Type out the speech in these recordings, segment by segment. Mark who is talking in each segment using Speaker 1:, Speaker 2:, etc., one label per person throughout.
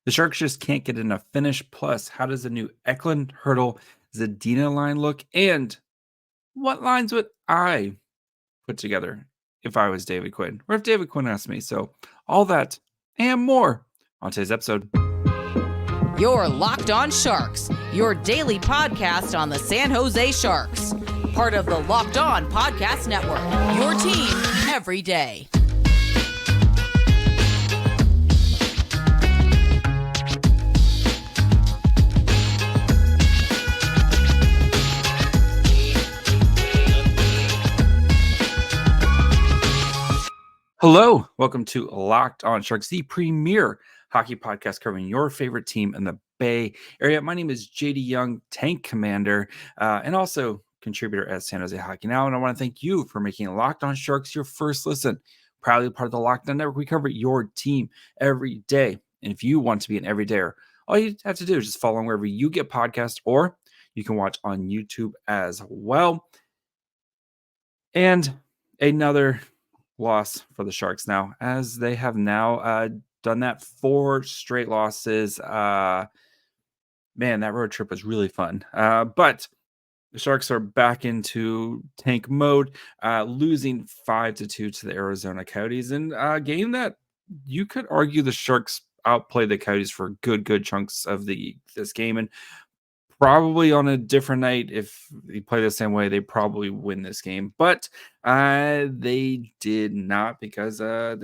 Speaker 1: The Sharks just can't get enough finish. Plus, how does the new Eklund, Hertl, Zadina line look? And what lines would I put together if I was David Quinn, or if David Quinn asked me? So all that and more on today's episode.
Speaker 2: You're Locked On Sharks, your daily podcast on the San Jose Sharks. Part of the Locked On Podcast Network, your team every day.
Speaker 1: Hello, welcome to Locked On Sharks, the premier hockey podcast covering your favorite team in the Bay Area. My name is JD Young, Tank Commander, and also contributor at San Jose Hockey Now. And I want to thank you for making Locked On Sharks your first listen. Proudly part of the Locked On Network, we cover your team every day. And if you want to be an everydayer, all you have to do is just follow wherever you get podcasts, or you can watch on YouTube as well. And another loss for the Sharks now, as they have now done that 4 straight losses. Man, that road trip was really fun. But the Sharks are back into tank mode, losing 5-2 to the Arizona Coyotes in a game that you could argue the Sharks outplayed the Coyotes for good chunks of this game. And probably on a different night, if they play the same way, they probably win this game. But they did not, because they're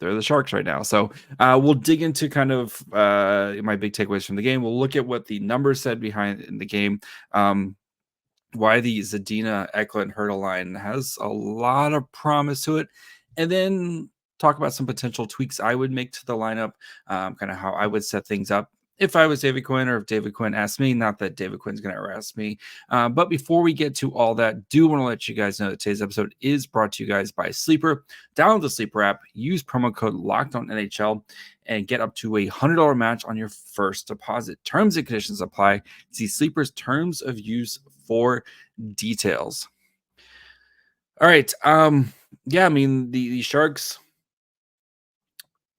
Speaker 1: the Sharks right now. So we'll dig into kind of my big takeaways from the game. We'll look at what the numbers said behind in the game, why the Zadina, Eklund, Hertl line has a lot of promise to it, and then talk about some potential tweaks I would make to the lineup, kind of how I would set things up if I was David Quinn, or if David Quinn asked me. Not that David Quinn's going to harass me. But before we get to all that, do want to let you guys know that today's episode is brought to you guys by Sleeper. Download the Sleeper app, use promo code LOCKEDONNHL, and get up to a $100 match on your first deposit. Terms and conditions apply. See Sleeper's terms of use for details. All right. Yeah, I mean, the Sharks,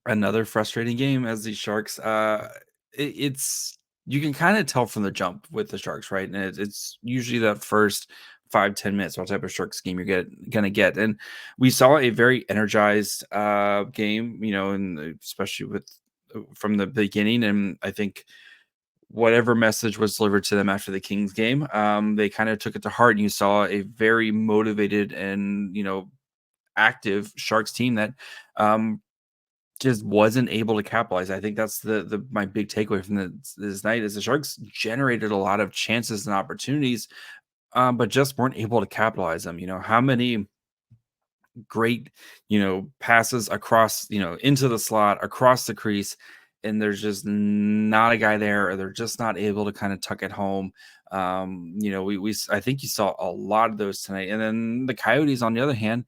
Speaker 1: another frustrating game as the Sharks, it's you can kind of tell from the jump with the Sharks, right? And it's usually that first 5-10 minutes what type of Sharks game you're gonna get. And we saw a very energized game, and especially with from the beginning. And I think whatever message was delivered to them after the Kings game, they kind of took it to heart, and you saw a very motivated and active Sharks team that just wasn't able to capitalize. I think that's my big takeaway from this night is the Sharks generated a lot of chances and opportunities, but just weren't able to capitalize them. How many great, passes across, into the slot, across the crease, and there's just not a guy there, or they're just not able to kind of tuck it home. I think you saw a lot of those tonight. And then the Coyotes, on the other hand,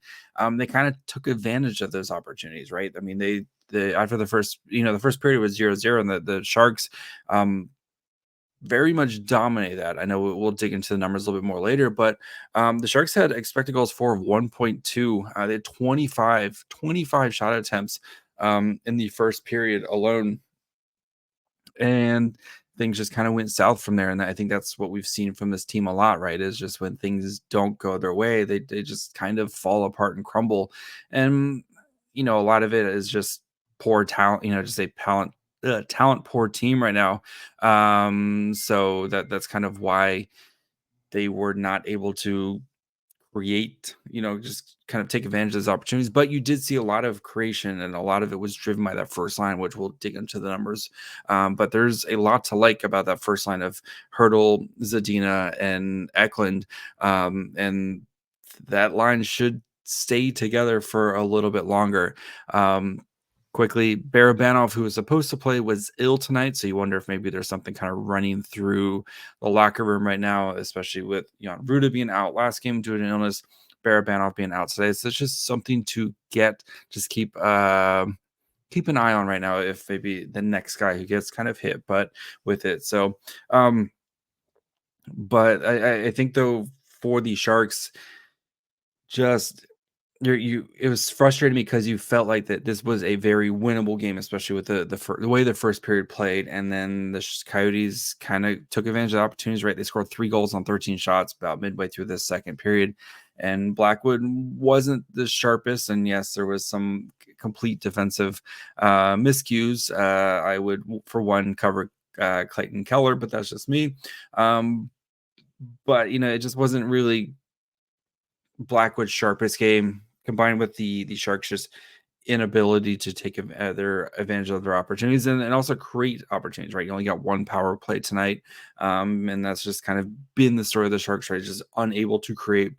Speaker 1: they kind of took advantage of those opportunities, right? I mean, after the first period was 0-0, and the Sharks very much dominated that. I know we'll dig into the numbers a little bit more later, but the Sharks had expected goals for 1.2. They had 25 shot attempts in the first period alone, and things just kind of went south from there. And I think that's what we've seen from this team a lot, right? Is just when things don't go their way, they just kind of fall apart and crumble. And a lot of it is just poor talent, just a talent poor team right now. So that's kind of why they were not able to create, just kind of take advantage of those opportunities. But you did see a lot of creation, and a lot of it was driven by that first line, which we'll dig into the numbers. But there's a lot to like about that first line of Hertl, Zadina, and Eklund. And that line should stay together for a little bit longer. Quickly, Barabanov, who was supposed to play, was ill tonight, so you wonder if maybe there's something kind of running through the locker room right now, especially with Ruda being out last game due to an illness, Barabanov being out today. So it's just something to keep an eye on right now, if maybe the next guy who gets kind of hit, but with it. So, but I think, though, for the Sharks, just it was frustrating because you felt like that this was a very winnable game, especially with the way the first period played, and then the Coyotes kind of took advantage of the opportunities. Right, they scored 3 goals on 13 shots about midway through this second period, and Blackwood wasn't the sharpest. And yes, there was some complete defensive miscues. I would, for one, cover Clayton Keller, but that's just me. But it just wasn't really Blackwood's sharpest game, combined with the Sharks' just inability to take their advantage of their opportunities and also create opportunities. Right, you only got 1 power play tonight, and that's just kind of been the story of the Sharks. Right, just unable to create,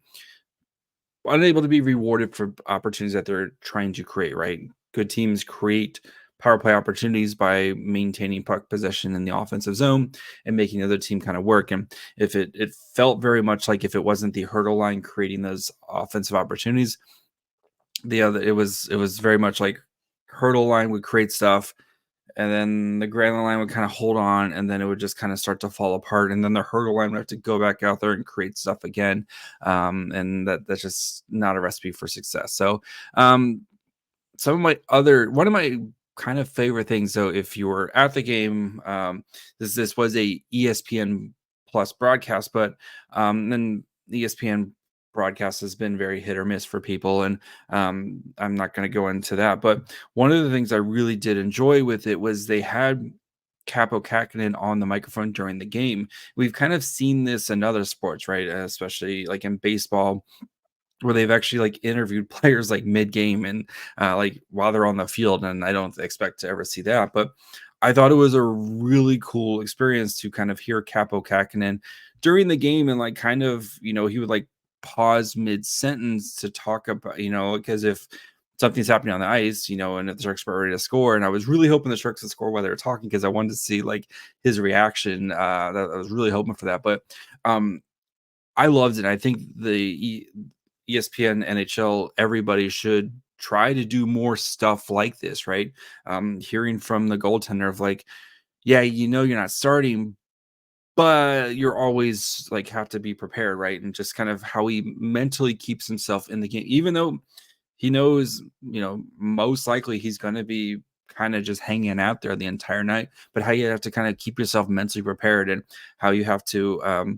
Speaker 1: unable to be rewarded for opportunities that they're trying to create. Right, good teams create power play opportunities by maintaining puck possession in the offensive zone and making the other team kind of work. And if it felt very much like if it wasn't the Hertl line creating those offensive opportunities, it was very much like Hertl line would create stuff, and then the Granlund line would kind of hold on, and then it would just kind of start to fall apart, and then the Hertl line would have to go back out there and create stuff again, and that's just not a recipe for success. So one of my kind of favorite things, though, if you were at the game, this was a ESPN Plus broadcast, but then the ESPN broadcast has been very hit or miss for people, and I'm not going to go into that. But one of the things I really did enjoy with it was they had Kaapo Kahkonen on the microphone during the game. We've kind of seen this in other sports, right? Especially like in baseball, where they've actually like interviewed players like mid-game and like while they're on the field, and I don't expect to ever see that. But I thought it was a really cool experience to kind of hear Kaapo Kahkonen during the game, and like kind of, he would like pause mid-sentence to talk about, because if something's happening on the ice, and if the Sharks were ready to score, and I was really hoping the Sharks would score while they were talking, because I wanted to see like his reaction. I was really hoping for that. But I loved it. I think the ESPN, NHL, everybody should try to do more stuff like this, right? Hearing from the goaltender of like, yeah, you're not starting, but you're always like have to be prepared, right? And just kind of how he mentally keeps himself in the game, even though he knows, most likely he's going to be kind of just hanging out there the entire night, but how you have to kind of keep yourself mentally prepared, and how you have to,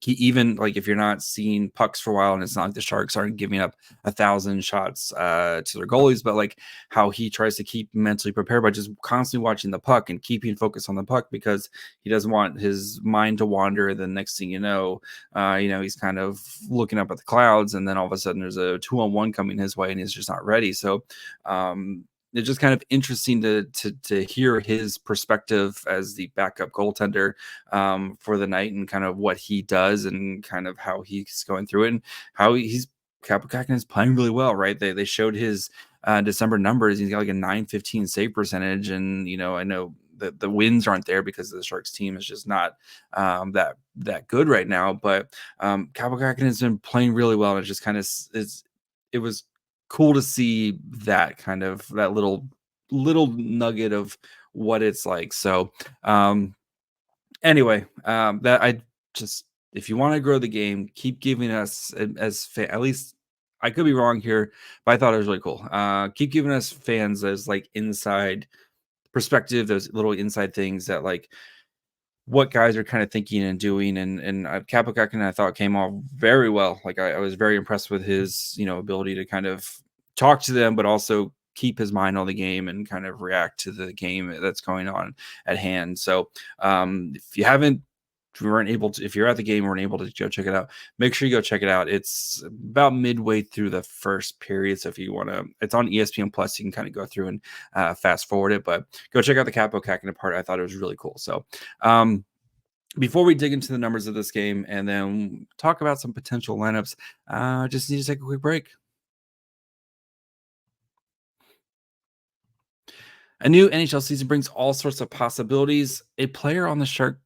Speaker 1: even like if you're not seeing pucks for a while, and it's not like the Sharks aren't giving up 1,000 shots to their goalies, but like how he tries to keep mentally prepared by just constantly watching the puck and keeping focus on the puck, because he doesn't want his mind to wander. The next thing he's kind of looking up at the clouds, and then all of a sudden there's a 2-on-1 coming his way, and he's just not ready. So it's just kind of interesting to hear his perspective as the backup goaltender for the night, and kind of what he does, and kind of how he's going through it, and how Kaapo Kahkonen is playing really well, right? They showed his December numbers. He's got like a .915 save percentage, and I know that the wins aren't there because the Sharks team is just not that good right now. But Kaapo Kahkonen has been playing really well, and it just kind of it was cool to see that kind of that little nugget of what it's like. So anyway, that I just, if you want to grow the game, keep giving us at least, I could be wrong here, but I thought it was really cool. Keep giving us fans as like inside perspective, those little inside things that like what guys are kind of thinking and doing, and Kaapo Kahkonen I thought came off very well. Like I was very impressed with his ability to kind of talk to them, but also keep his mind on the game and kind of react to the game that's going on at hand. So if you're at the game and weren't able to go check it out, make sure you go check it out. It's about midway through the first period, so if you want to, it's on ESPN Plus. You can kind of go through and fast forward it, but go check out the Kaapo Kahkonen part. I thought it was really cool. So before we dig into the numbers of this game and then talk about some potential lineups, I just need to take a quick break. A new NHL season brings all sorts of possibilities. A player on the Sharks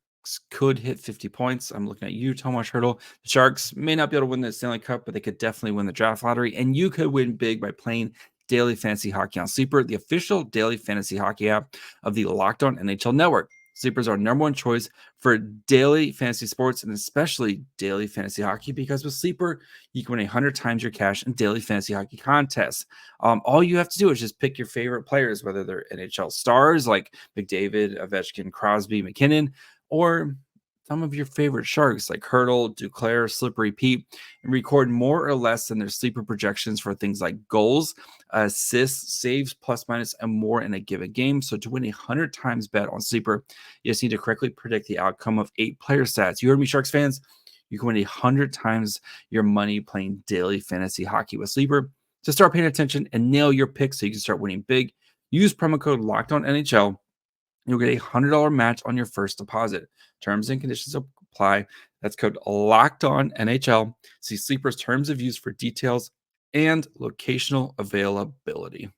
Speaker 1: could hit 50 points. I'm looking at you, Tomas Hertl. The Sharks may not be able to win the Stanley Cup, but they could definitely win the draft lottery. And you could win big by playing Daily Fantasy Hockey on Sleeper, the official daily fantasy hockey app of the Locked On NHL Network. Sleeper is our number one choice for daily fantasy sports and especially daily fantasy hockey, because with Sleeper, you can win 100 times your cash in daily fantasy hockey contests. All you have to do is just pick your favorite players, whether they're NHL stars like McDavid, Ovechkin, Crosby, McKinnon, or some of your favorite Sharks like Hertl, Duclair, Slippery Pete, and record more or less than their sleeper projections for things like goals, assists, saves, plus minus, and more in a given game. So to win 100 times bet on Sleeper, you just need to correctly predict the outcome of 8 player stats. You heard me, Sharks fans. You can win 100 times your money playing daily fantasy hockey with Sleeper. So start paying attention and nail your picks so you can start winning big. Use promo code LOCKEDONNHL. You'll get a $100 match on your first deposit. Terms and conditions apply. That's code LOCKEDONNHL. See Sleeper's terms of use for details and locational availability.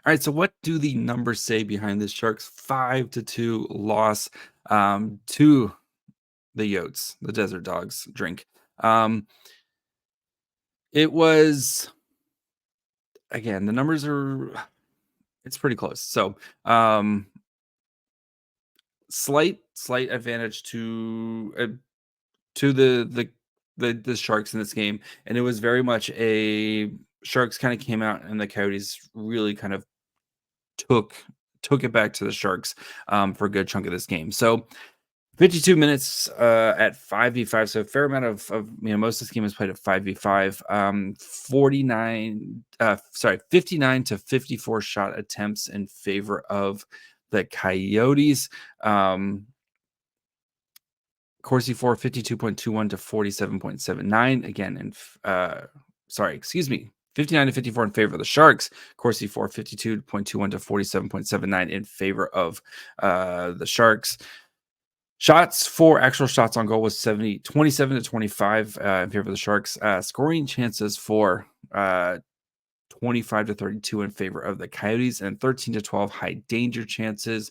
Speaker 1: All right, so what do the numbers say behind this Sharks 5-2 loss to the Yotes, the Desert Dogs drink? It was, again, the numbers are, it's pretty close. So slight advantage to the Sharks in this game, and it was very much a Sharks kind of came out and the Coyotes really kind of took it back to the Sharks for a good chunk of this game. So 52 minutes at 5v5, so a fair amount of most of this game was played at 5v5. 59 to 54 shot attempts in favor of the Coyotes. Corsi for 52.21 to 47.79. Again, and 59 to 54 in favor of the Sharks. Corsi for 52.21 to 47.79 in favor of the Sharks. Shots for actual shots on goal was 27 to 25 in favor of the Sharks. Scoring chances for 25 to 32 in favor of the Coyotes, and 13 to 12 high danger chances.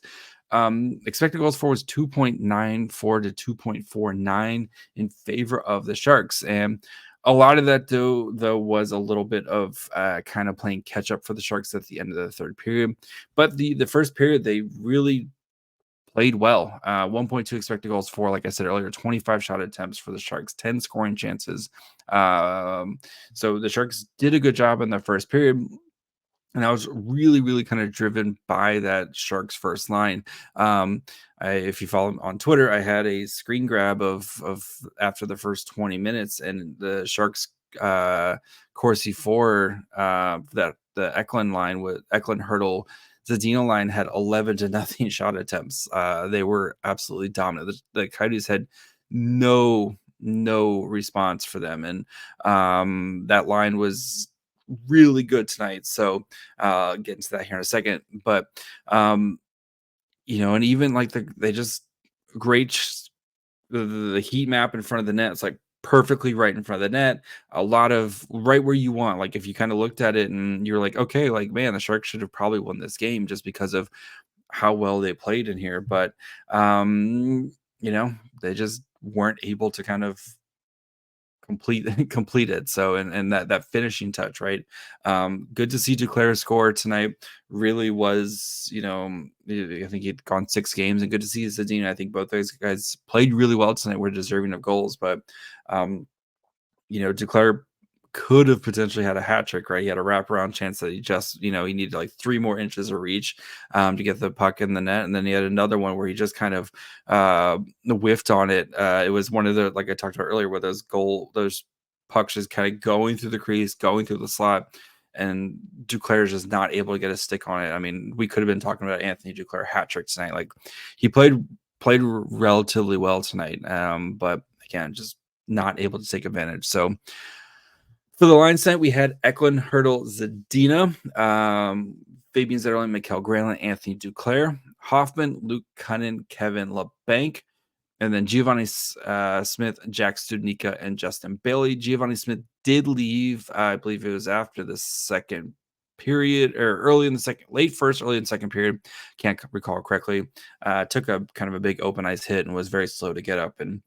Speaker 1: Expected goals for was 2.94 to 2.49 in favor of the Sharks. And a lot of that, though was a little bit of kind of playing catch up for the Sharks at the end of the third period. But the first period, they really played well. 1.2 expected goals for, like I said earlier, 25 shot attempts for the Sharks, 10 scoring chances. So the Sharks did a good job in the first period. And I was really, really kind of driven by that Sharks first line. If you follow on Twitter, I had a screen grab of after the first 20 minutes, and the Sharks Corsi 4 that the Eklund line with Eklund Hertl Zadina line had 11-0 shot attempts. They were absolutely dominant. The Coyotes had no response for them, and that line was really good tonight. So get into that here in a second. But and even like they just the heat map in front of the net. It's like perfectly right in front of the net. A lot of right where you want. Like if you kind of looked at it and you're like, okay, like man, the Sharks should have probably won this game just because of how well they played in here. But they just weren't able to kind of complete it. So and that finishing touch, right? Good to see Duclair score tonight. Really was, I think he'd gone 6 games, and good to see Zadina. I think both those guys played really well tonight. Were deserving of goals, but Duclair could have potentially had a hat trick, right? He had a wraparound chance that he just, he needed like 3 more inches of reach to get the puck in the net. And then he had another one where he just kind of whiffed on it. It was one of the, like I talked about earlier, where those pucks just kind of going through the crease, going through the slot, and Duclair is just not able to get a stick on it. I mean, we could have been talking about Anthony Duclair hat trick tonight. Like he played relatively well tonight. But again, just not able to take advantage. So for the line tonight, we had Eklund, Hertl, Zadina, Fabian Zetterlund, Mikael Granlund, Anthony Duclair, Hoffman, Luke Cunnin, Kevin LeBanc, and then Giovanni Smith, Jack Studnicka, and Justin Bailey. Giovanni Smith did leave. I believe it was after the second period, or early in the second period. Can't recall correctly. Took a kind of a big open ice hit and was very slow to get up, and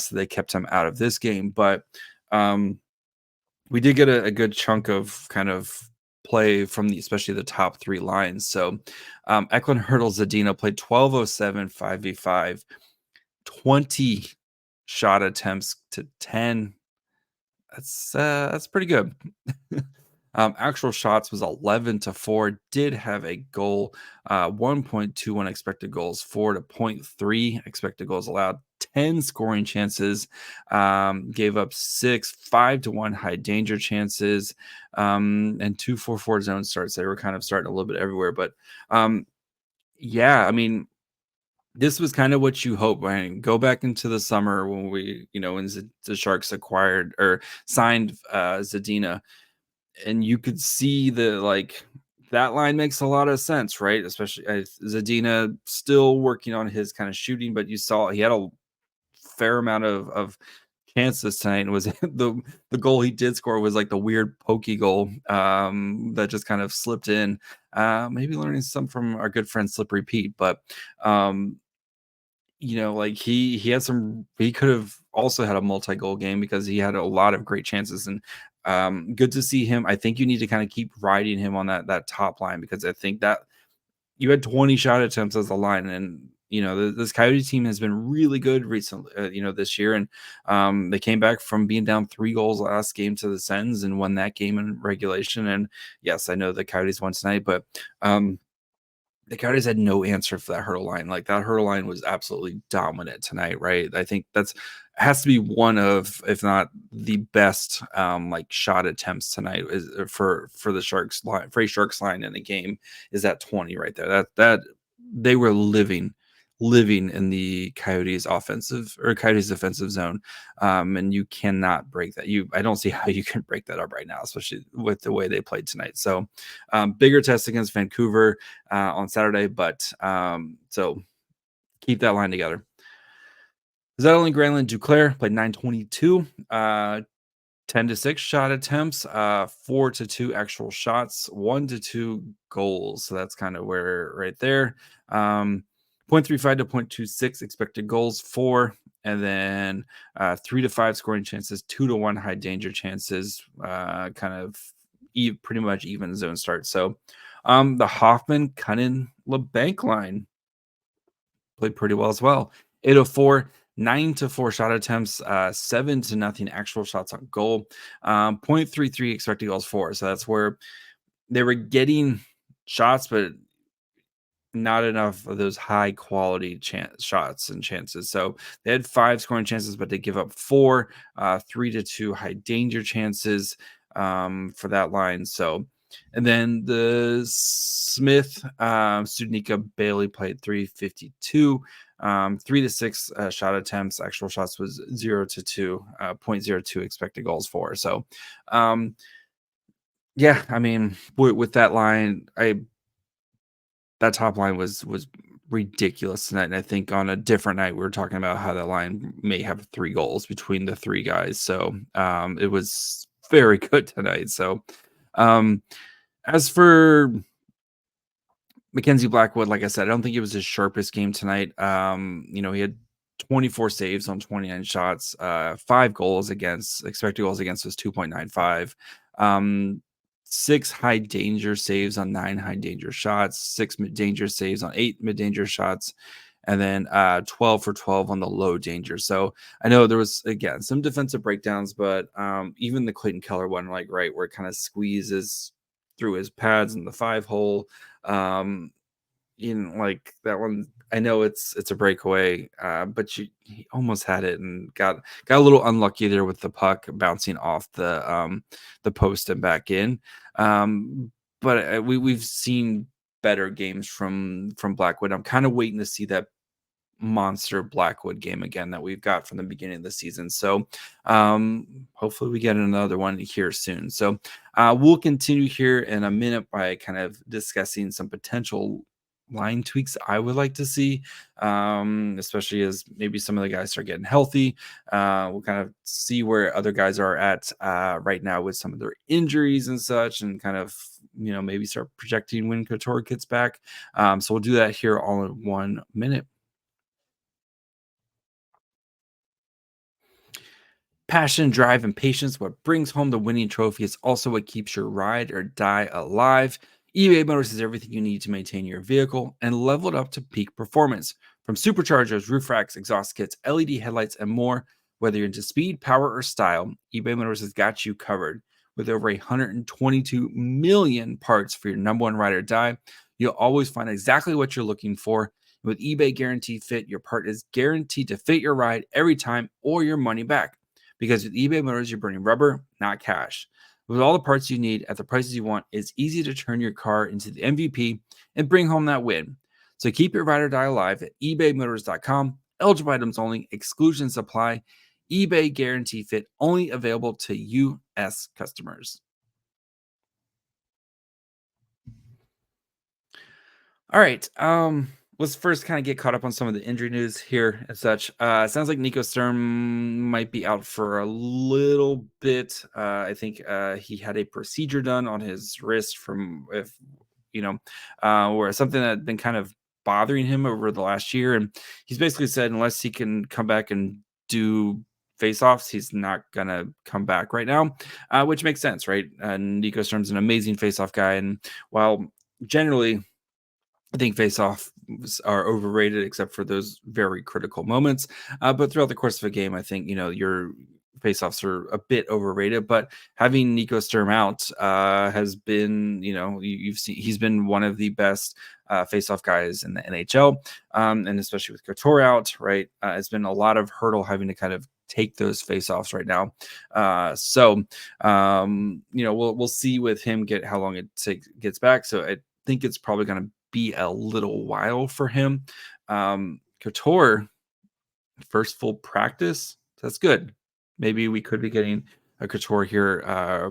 Speaker 1: so they kept him out of this game. But we did get a good chunk of kind of play from especially the top three lines. So Eklund, Hertl, Zadina played 12:07 5v5, 20 shot attempts to 10. That's pretty good. Actual shots was 11-4. Did have a goal, 1.21 expected goals for to 0.3 expected goals allowed. 10 scoring chances, gave up 6 5-1 high danger chances, and 2-4-4 zone starts. They were kind of starting a little bit everywhere, but yeah, I mean, this was kind of what you hope. When go back into the summer when when the Sharks acquired or signed Zadina, and you could see that line makes a lot of sense, right? Especially Zadina still working on his kind of shooting, but you saw he had a fair amount of chances tonight. And was the goal he did score was like the weird pokey goal that just kind of slipped in. Maybe learning some from our good friend Slippery Pete, but like he had he could have also had a multi-goal game because he had a lot of great chances, and good to see him. I think you need to kind of keep riding him on that top line, because I think that you had 20 shot attempts as a line, and this Coyote team has been really good recently, this year, and they came back from being down 3 goals last game to the Sens and won that game in regulation. And yes, I know the Coyotes won tonight, but the Coyotes had no answer for that Hertl line. Like, that Hertl line was absolutely dominant tonight, right? I think has to be one of, if not the best, shot attempts tonight is for the Sharks line, for a Sharks line in the game, is that 20 right there. That they were living in the Coyotes defensive zone, and you cannot break that. I don't see how you can break that up right now, especially with the way they played tonight. So bigger test against Vancouver on Saturday, but so keep that line together. Zetterlund, Granlund, Duclair played 922, 10-6 shot attempts, 4-2 actual shots, 1-2 goals. So that's kind of where right there. 0.35 to 0.26 expected goals for, and then 3-5 scoring chances, 2-1 high danger chances, kind of pretty much even zone start. So the Hoffman, Cunnin, LeBanc line played pretty well as well. 804, 9-4 shot attempts, 7-0 actual shots on goal, 0.33 expected goals for. So that's where they were getting shots, but not enough of those high quality shots and chances. So they had 5 scoring chances, but they give up 4, 3-2 high danger chances for that line. So, and then the Smith, Studnicka, Bailey played 352, 3-6 shot attempts. Actual shots was 0-2, 0.02 expected goals for. So, yeah, I mean, with that line, that top line was ridiculous tonight. And I think on a different night, we were talking about how that line may have 3 goals between the 3 guys. So it was very good tonight. So as for Mackenzie Blackwood, like I said, I don't think it was his sharpest game tonight. He had 24 saves on 29 shots, 5 goals against. Expected goals against was 2.95. 6 high danger saves on 9 high danger shots, 6 mid danger saves on 8 mid danger shots, and then 12 for 12 on the low danger. So I know there was, again, some defensive breakdowns, but even the Clayton Keller one, where it kind of squeezes through his pads in the 5 hole. That one, I know it's a breakaway, but he almost had it and got a little unlucky there with the puck bouncing off the post and back in. But we've seen better games from Blackwood. I'm kind of waiting to see that monster Blackwood game again that we've got from the beginning of the season. So hopefully we get another one here soon. So we'll continue here in a minute by kind of discussing some potential line tweaks I would like to see, especially as maybe some of the guys start getting healthy. We'll kind of see where other guys are at right now with some of their injuries and such, and kind of maybe start projecting when Couture gets back. So we'll do that here all in 1 minute. Passion, drive, and patience, what brings home the winning trophy, is also what keeps your ride or die alive. eBay Motors has everything you need to maintain your vehicle and level it up to peak performance. From superchargers, roof racks, exhaust kits, LED headlights, and more, whether you're into speed, power, or style, eBay Motors has got you covered. With over 122 million parts for your number one ride or die, you'll always find exactly what you're looking for. With eBay Guaranteed Fit, your part is guaranteed to fit your ride every time or your money back. Because with eBay Motors, you're burning rubber, not cash. With all the parts you need at the prices you want, it's easy to turn your car into the MVP and bring home that win. So keep your ride or die alive at ebaymotors.com. Eligible items only, exclusions apply. eBay Guarantee Fit, only available to U.S. customers. All right. Let's first kind of get caught up on some of the injury news here and such. It sounds like Nico Sturm might be out for a little bit. I think he had a procedure done on his wrist where something that had been kind of bothering him over the last year. And he's basically said unless he can come back and do face-offs, he's not gonna come back right now, which makes sense, right? Nico Sturm's an amazing face-off guy, and while generally I think face-offs are overrated, except for those very critical moments. But throughout the course of a game, I think your face-offs are a bit overrated. But having Nico Sturm out has been, you've seen he's been one of the best face-off guys in the NHL, and especially with Couture out, right? It's been a lot of Hertl having to kind of take those face-offs right now. We'll see with him how long it gets back. So I think it's probably going to be a little while for him. Couture, first full practice, that's good. Maybe we could be getting a Couture here. I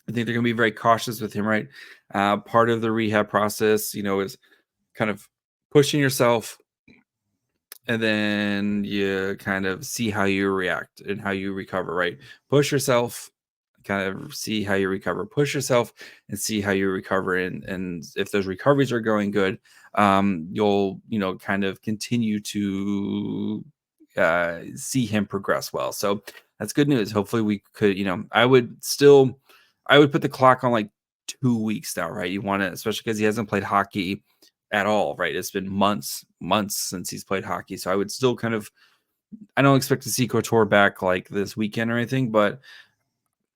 Speaker 1: think they're going to be very cautious with him, right? Part of the rehab process, is kind of pushing yourself, and then you kind of see how you react and how you recover, right? Push yourself, kind of see how you recover, push yourself and see how you recover. And if those recoveries are going good, you'll, kind of continue to see him progress well. So that's good news. Hopefully we could, I would put the clock on like 2 weeks now, right? You want to, especially because he hasn't played hockey at all, right? It's been months since he's played hockey. So I would still I don't expect to see Couture back like this weekend or anything, but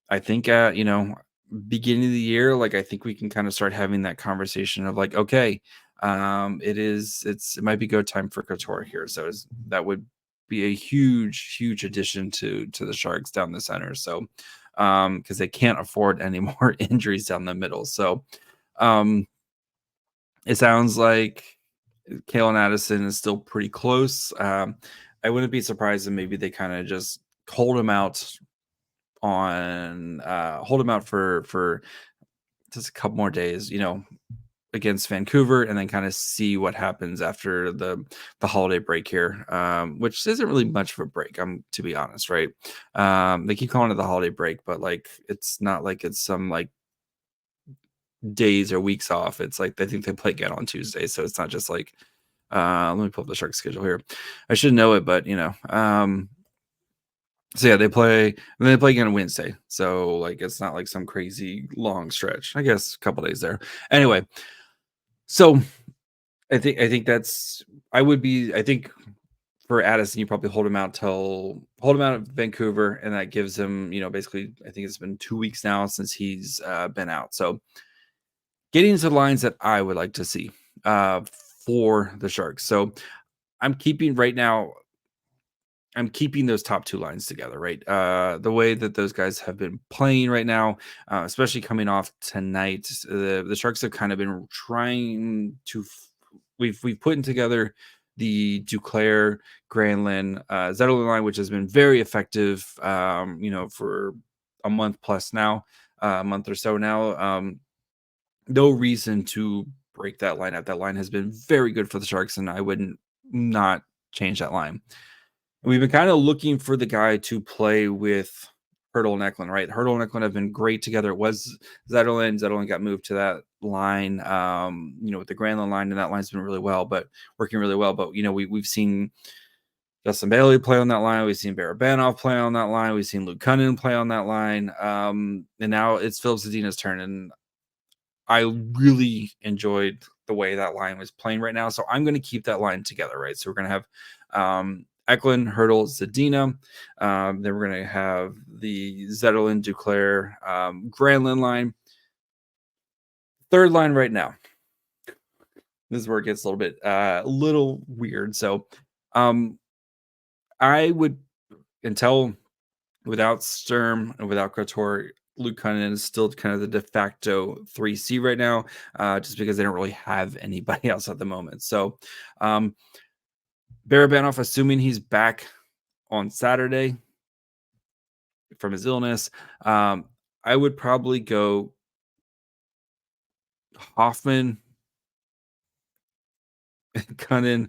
Speaker 1: I think, beginning of the year, like, I think we can kind of start having that conversation of like, okay, it might be go time for Couture here. So that would be a huge addition to the Sharks down the center. So, because they can't afford any more injuries down the middle. So, it sounds like Kalen Addison is still pretty close. I wouldn't be surprised if maybe they kind of just hold him out for just a couple more days, against Vancouver, and then kind of see what happens after the holiday break here, which isn't really much of a break, to be honest, right? They keep calling it the holiday break, but like it's not like it's some like days or weeks off. It's like I think they play again on Tuesday, so it's not just like let me pull up the Sharks schedule here. I should know it, but so yeah, they play again on Wednesday. So like it's not like some crazy long stretch. I guess a couple days there. Anyway, so I think I think for Addison, you probably hold him out at Vancouver, and that gives him, basically I think it's been 2 weeks now since he's been out. So getting into the lines that I would like to see for the Sharks. So I'm keeping those top two lines together, right? The way that those guys have been playing right now, especially coming off tonight, the Sharks have kind of been trying to. We've put together the Duclair, Granlund, Zetterlund line, which has been very effective, for a month plus now, a month or so now. No reason to break that line up. That line has been very good for the Sharks, and I wouldn't not change that line. We've been kind of looking for the guy to play with Hertl and Eklund, right? Hertl and Eklund have been great together. It was Zetterlund. Zetterlund got moved to that line, with the Granlund line, and that line's been working really well. But we've seen Justin Bailey play on that line. We've seen Barabanov play on that line. We've seen Luke Cunnin play on that line. And now it's Filip Zadina's turn. And I really enjoyed the way that line was playing right now. So I'm going to keep that line together, right? So we're going to have Eklund, Hertl, Zadina. Then we're going to have the Zetterlund, Duclair, Granlund line. Third line right now. This is where it gets a little weird. So I would, until without Sturm and without Couture, Luke Cunnin is still kind of the de facto 3C right now, just because they don't really have anybody else at the moment. So Barabanov, assuming he's back on Saturday from his illness, I would probably go Hoffman, Cunnin,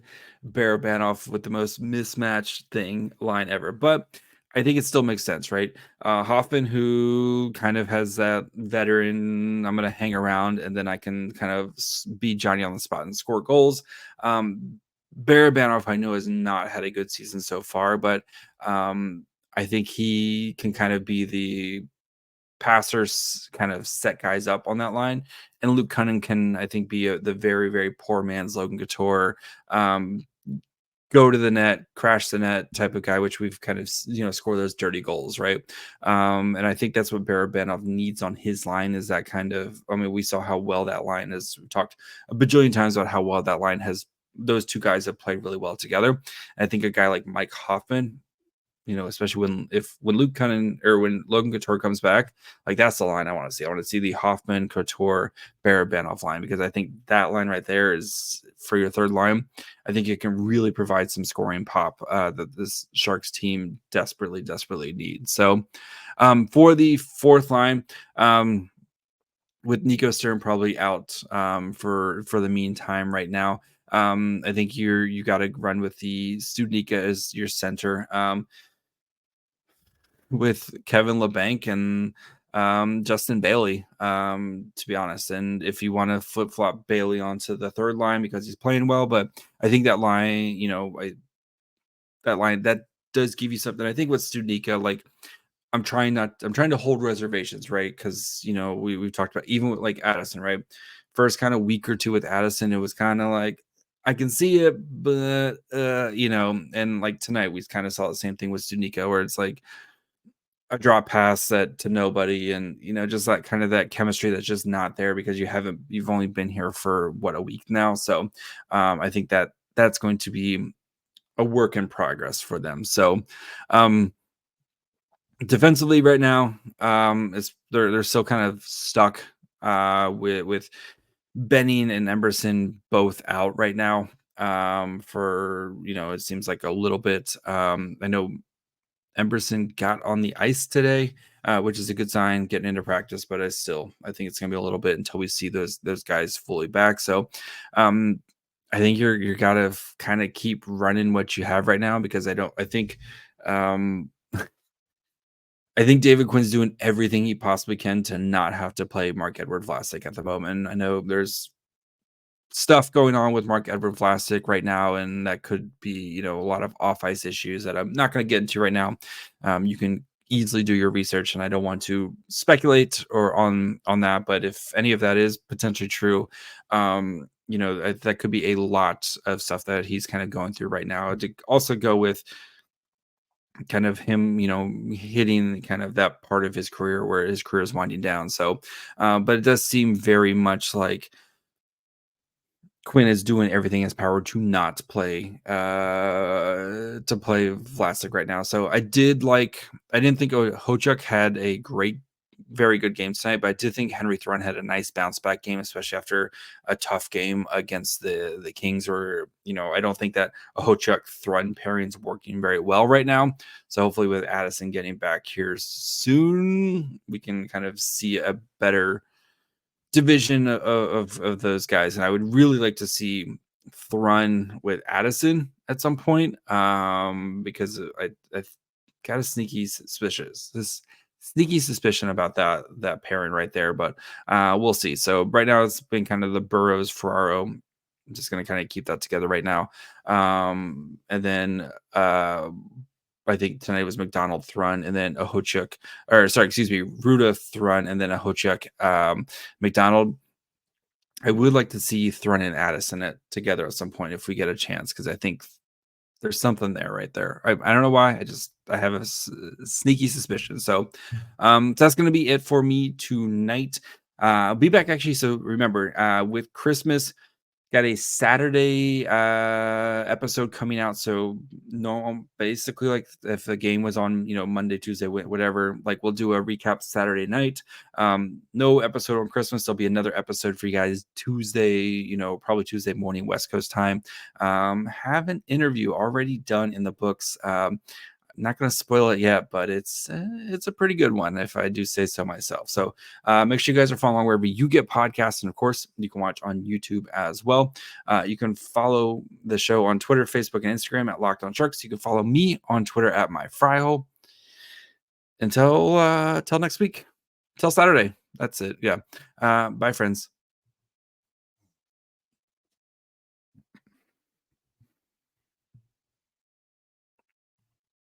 Speaker 1: Barabanov with the most mismatched line ever. But I think it still makes sense, right? Hoffman, who kind of has that veteran, I'm going to hang around and then I can kind of be Johnny on the spot and score goals. Barabanov, I know, has not had a good season so far, but I think he can kind of be the passers, kind of set guys up on that line. And Luke Cunnin can, I think, be the very, very poor man's Logan Couture, go to the net, crash the net type of guy, which we've kind of, score those dirty goals, right? And I think that's what Barabanov needs on his line, is that kind of, we saw how well that line is. We talked a bajillion times about how well that line has, those two guys have played really well together. And I think a guy like Mike Hoffman, especially when Luke Cunnin or when Logan Couture comes back, like that's the line I want to see. I want to see the Hoffman, Couture, Barabanov line, because I think that line right there is for your third line. I think it can really provide some scoring pop that this Sharks team desperately needs. So for the fourth line, with Nico Sturm probably out for the meantime right now, I think you got to run with the Studnicka as your center. With Kevin LeBanc and Justin Bailey, to be honest. And if you want to flip-flop Bailey onto the third line because he's playing well, but I think that line, that does give you something. I think with Studnicka, like, I'm trying to hold reservations, right? Because, we've talked about, even with like Addison, right? First kind of week or two with Addison, it was kind of like, I can see it, but, and like tonight, we kind of saw the same thing with Studnicka, where it's like, a drop pass that to nobody, and just that kind of that chemistry that's just not there because you've only been here for a week now. So I think that's going to be a work in progress for them. So defensively right now, they're still kind of stuck with Benning and Emberson both out right now for it seems like a little bit. I know Emberson got on the ice today, which is a good sign, getting into practice, but I think it's going to be a little bit until we see those guys fully back. So I think you're got to kind of keep running what you have right now, because I think David Quinn's doing everything he possibly can to not have to play Marc-Edouard Vlasic at the moment. I know there's stuff going on with Marc-Edouard Vlasic right now, and that could be a lot of off ice issues that I'm not going to get into right now. You can easily do your research, and I don't want to speculate or on that, but if any of that is potentially true, that could be a lot of stuff that he's kind of going through right now. To also go with kind of him, hitting kind of that part of his career where his career is winding down. So but it does seem very much like Quinn is doing everything in his power to not play Vlasic right now. So I didn't think Hochuk had a very good game tonight, but I did think Henry Thrun had a nice bounce back game, especially after a tough game against the Kings, or I don't think that a Hochuk Thrun pairing is working very well right now. So hopefully with Addison getting back here soon, we can kind of see a better division of those guys. And I would really like to see Thrun with Addison at some point, because I've got a sneaky suspicion about that pairing right there, but we'll see. So right now it's been kind of the Burrows Ferraro I'm just going to kind of keep that together right now. And then I think tonight was McDonald, Thrun, and then Ruda, Thrun, and then Ahochuk, McDonald. I would like to see Thrun and Addison together at some point if we get a chance, because I think there's something there right there. I don't know why. I have a sneaky suspicion. So that's going to be it for me tonight. I'll be back actually. So remember, with Christmas, got a Saturday episode coming out. So no, basically, like if the game was on, Monday, Tuesday, whatever, like we'll do a recap Saturday night. No episode on Christmas. There'll be another episode for you guys Tuesday, probably Tuesday morning, West Coast time. Have an interview already done in the books. Not going to spoil it yet, but it's a pretty good one if I do say so myself. So make sure you guys are following wherever you get podcasts. And of course, you can watch on YouTube as well. You can follow the show on Twitter, Facebook, and Instagram at Locked On Sharks. You can follow me on Twitter at MyFryhole. Until next week. Until Saturday. That's it. Yeah. Bye, friends.